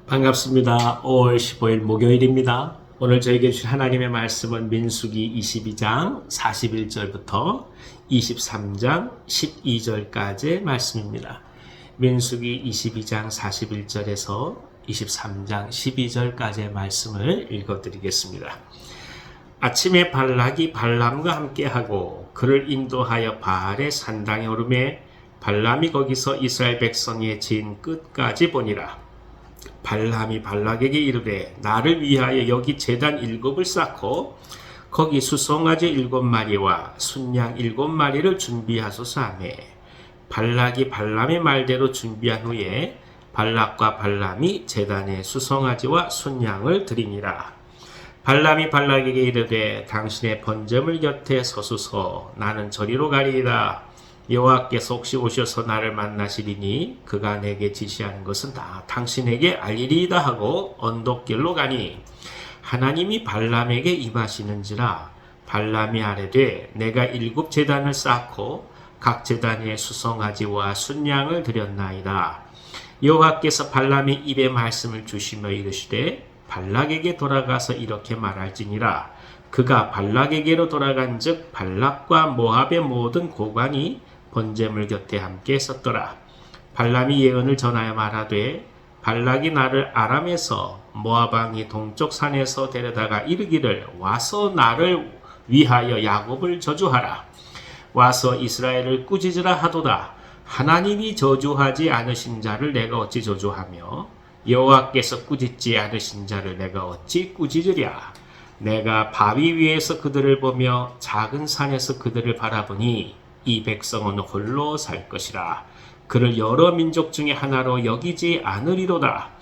반갑습니다. 5월 15일 목요일입니다. 오늘 저에게 주신 하나님의 말씀은 민수기 22장 41절부터 23장 12절까지의 말씀입니다. 민수기 22장 41절에서 23장 12절까지의 말씀을 읽어드리겠습니다. 아침에 발락이 발람과 함께하고 그를 인도하여 바알의 산당에 오르매 발람이 거기서 이스라엘 백성의 진 끝까지 보니라. 발람이 발락에게 이르되 나를 위하여 여기 제단 7을 쌓고 거기 수송아지 7마리와 순양 7마리를 준비하소서 하며 발락이 발람의 말대로 준비한 후에 발락과 발람이 제단에 수송아지와 순양을 드리니라. 발람이 발락에게 이르되 당신의 번제물 곁에 서소서 나는 저리로 가리이다. 여호와께서 혹시 오셔서 나를 만나시리니 그가 내게 지시하는 것은 다 당신에게 알리리이다 하고 언덕길로 가니 하나님이 발람에게 임하시는지라. 발람이 아뢰되 내가 7제단을 쌓고 각 제단에 수송아지와 순양을 드렸나이다. 여호와께서 발람의 입에 말씀을 주시며 이르시되 발락에게 돌아가서 이렇게 말할지니라. 그가 발락에게로 돌아간즉 발락과 모압의 모든 고관이 번제물 곁에 함께 섰더라. 발람이 예언을 전하여 말하되 발락이 나를 아람에서 모압 왕이 동쪽 산에서 데려다가 이르기를 와서 나를 위하여 야곱을 저주하라. 와서 이스라엘을 꾸짖으라 하도다. 하나님이 저주하지 않으신 자를 내가 어찌 저주하며 여호와께서 꾸짖지 않으신 자를 내가 어찌 꾸짖으랴. 내가 바위 위에서 그들을 보며 작은 산에서 그들을 바라보니 이 백성은 홀로 살 것이라. 그를 여러 민족 중에 하나로 여기지 않으리로다.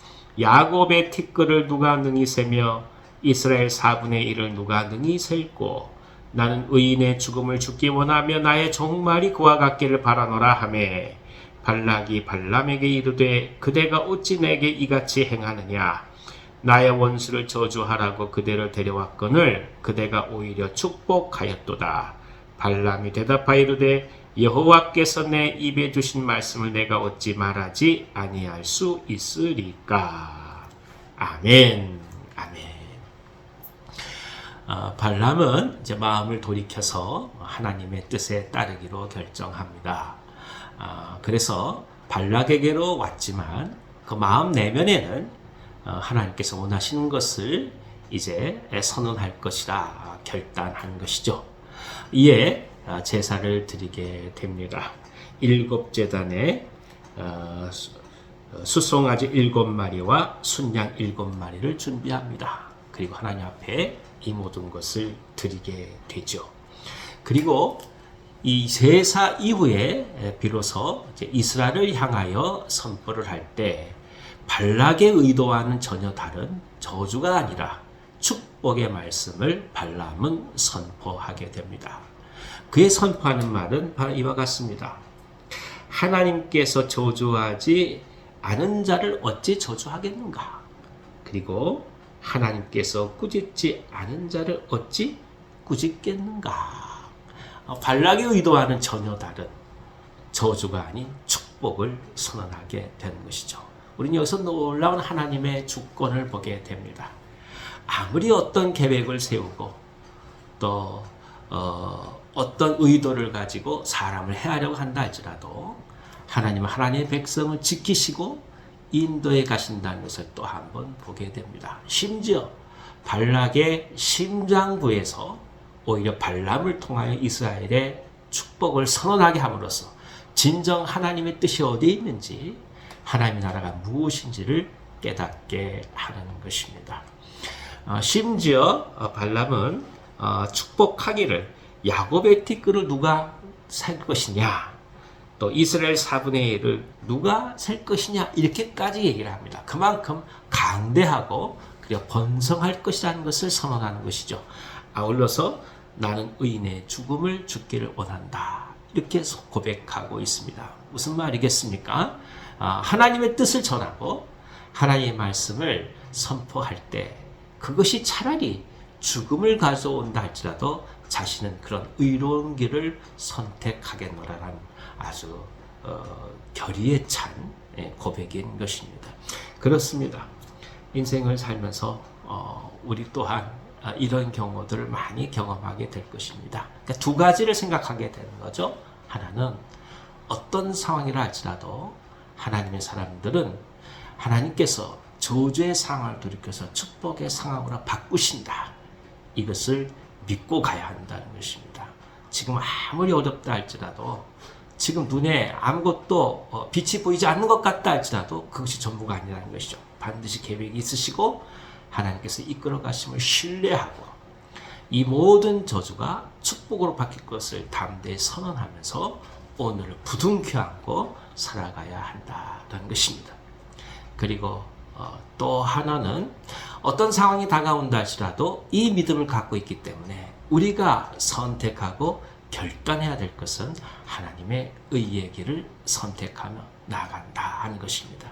야곱의 티끌을 누가 능히 세며 이스라엘 4분의 1을 누가 능히 셀고 나는 의인의 죽음을 죽기 원하며 나의 종말이 그와 같기를 바라노라 하매 발락이 발람에게 이르되 그대가 어찌 내게 이같이 행하느냐. 나의 원수를 저주하라고 그대를 데려왔거늘 그대가 오히려 축복하였도다. 발람이 대답하여 이르되 여호와께서 내 입에 주신 말씀을 내가 어찌 말하지 아니할 수 있으리까. 아멘. 아멘. 발람은 이제 마음을 돌이켜서 하나님의 뜻에 따르기로 결정합니다. 그래서 발락에게로 왔지만 그 마음 내면에는 하나님께서 원하시는 것을 이제 선언할 것이라 결단한 것이죠. 이에 제사를 드리게 됩니다. 7제단에 수송아지 7마리와 순양 7마리를 준비합니다. 그리고 하나님 앞에 이 모든 것을 드리게 되죠. 그리고 이 제사 이후에 비로소 이스라엘을 향하여 선포를 할 때 발락의 의도와는 전혀 다른 저주가 아니라 축복의 말씀을 발람은 선포하게 됩니다. 그의 선포하는 말은 바로 이와 같습니다. 하나님께서 저주하지 않은 자를 어찌 저주하겠는가? 그리고 하나님께서 꾸짖지 않은 자를 어찌 꾸짖겠는가? 발락의 의도와는 전혀 다른 저주가 아닌 축복을 선언하게 되는 것이죠. 우리는 여기서 놀라운 하나님의 주권을 보게 됩니다. 아무리 어떤 계획을 세우고 또 어떤 의도를 가지고 사람을 해하려고 한다 할지라도 하나님은 하나님의 백성을 지키시고 인도에 가신다는 것을 또 한번 보게 됩니다. 심지어 발락의 심장부에서 오히려 발람을 통하여 이스라엘의 축복을 선언하게 함으로써 진정 하나님의 뜻이 어디에 있는지 하나님의 나라가 무엇인지를 깨닫게 하는 것입니다. 심지어 발람은 축복하기를 야곱의 티끌을 누가 살 것이냐, 또 이스라엘 4분의 1을 누가 살 것이냐, 이렇게까지 얘기를 합니다. 그만큼 강대하고 그리고 번성할 것이라는 것을 선언하는 것이죠. 아울러서 나는 의인의 죽음을 죽기를 원한다, 이렇게 고백하고 있습니다. 무슨 말이겠습니까? 하나님의 뜻을 전하고 하나님의 말씀을 선포할 때 그것이 차라리 죽음을 가져온다 할지라도 자신은 그런 의로운 길을 선택하겠노라라는 아주 결의에 찬 고백인 것입니다. 그렇습니다. 인생을 살면서 우리 또한 이런 경우들을 많이 경험하게 될 것입니다. 그러니까 두 가지를 생각하게 되는 거죠. 하나는 어떤 상황이라 할지라도 하나님의 사람들은 하나님께서 저주의 상황을 돌이켜서 축복의 상황으로 바꾸신다. 이것을 믿고 가야 한다는 것입니다. 지금 아무리 어렵다 할지라도 지금 눈에 아무것도 빛이 보이지 않는 것 같다 할지라도 그것이 전부가 아니라는 것이죠. 반드시 계획이 있으시고 하나님께서 이끌어 가심을 신뢰하고 이 모든 저주가 축복으로 바뀔 것을 담대히 선언하면서 오늘을 부둥켜 안고 살아가야 한다는 것입니다. 그리고 또 하나는 어떤 상황이 다가온다 할지라도 이 믿음을 갖고 있기 때문에 우리가 선택하고 결단해야 될 것은 하나님의 의의 길을 선택하며 나아간다 하는 것입니다.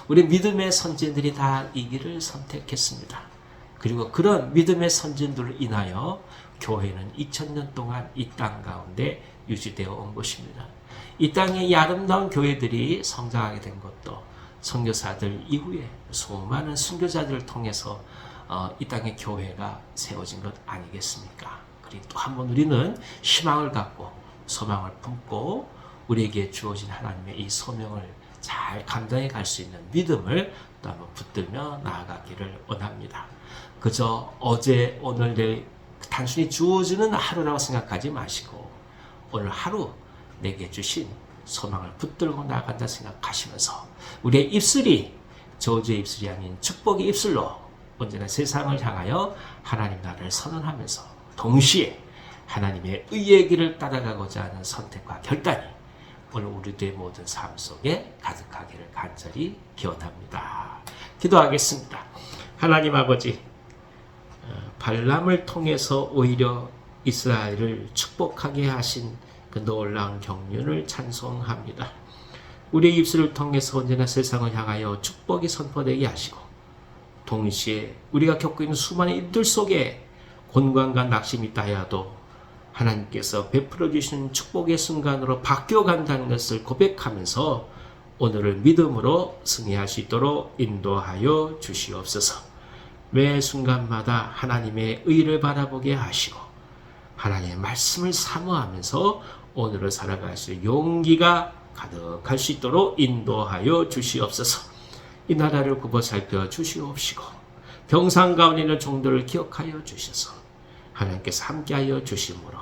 우리 믿음의 선진들이 다 이 길을 선택했습니다. 그리고 그런 믿음의 선진들을 인하여 교회는 2000년 동안 이 땅 가운데 유지되어 온 것입니다. 이 땅에 이 아름다운 교회들이 성장하게 된 것도 선교사들 이후에 수많은 순교자들을 통해서 이 땅의 교회가 세워진 것 아니겠습니까? 그리고 또 한 번 우리는 희망을 갖고 소망을 품고 우리에게 주어진 하나님의 이 소명을 잘 감당해 갈 수 있는 믿음을 또 한번 붙들며 나아가기를 원합니다. 그저 어제 오늘 내일 단순히 주어지는 하루라고 생각하지 마시고 오늘 하루 내게 주신 소망을 붙들고 나아간다 생각하시면서 우리의 입술이 저주의 입술이 아닌 축복의 입술로 언제나 세상을 향하여 하나님 나라를 선언하면서 동시에 하나님의 의의 길을 따라가고자 하는 선택과 결단이 오늘 우리들의 모든 삶 속에 가득하기를 간절히 기원합니다. 기도하겠습니다. 하나님 아버지, 발람을 통해서 오히려 이스라엘을 축복하게 하신 그 놀라운 경륜을 찬송합니다. 우리의 입술을 통해서 언제나 세상을 향하여 축복이 선포되게 하시고 동시에 우리가 겪고 있는 수많은 일들 속에 곤광과 낙심이 있다 하여도 하나님께서 베풀어 주시는 축복의 순간으로 바뀌어간다는 것을 고백하면서 오늘을 믿음으로 승리할 수 있도록 인도하여 주시옵소서. 매 순간마다 하나님의 의를 바라보게 하시고 하나님의 말씀을 사모하면서 오늘을 살아갈 수 있는 용기가 가득할 수 있도록 인도하여 주시옵소서. 이 나라를 굽어 살펴 주시옵시고 병상 가운데 있는 종들을 기억하여 주셔서 하나님께서 함께하여 주심으로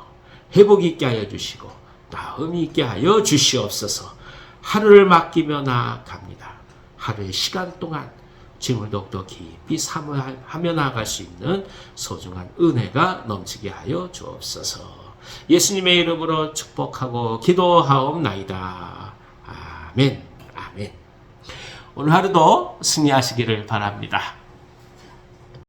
회복이 있게 하여 주시고 나음이 있게 하여 주시옵소서. 하루를 맡기며 나아갑니다. 하루의 시간 동안 짐을 더욱더 깊이 사모하며 나아갈 수 있는 소중한 은혜가 넘치게 하여 주옵소서. 예수님의 이름으로 축복하고 기도하옵나이다. 아멘. 아멘. 오늘 하루도 승리하시기를 바랍니다.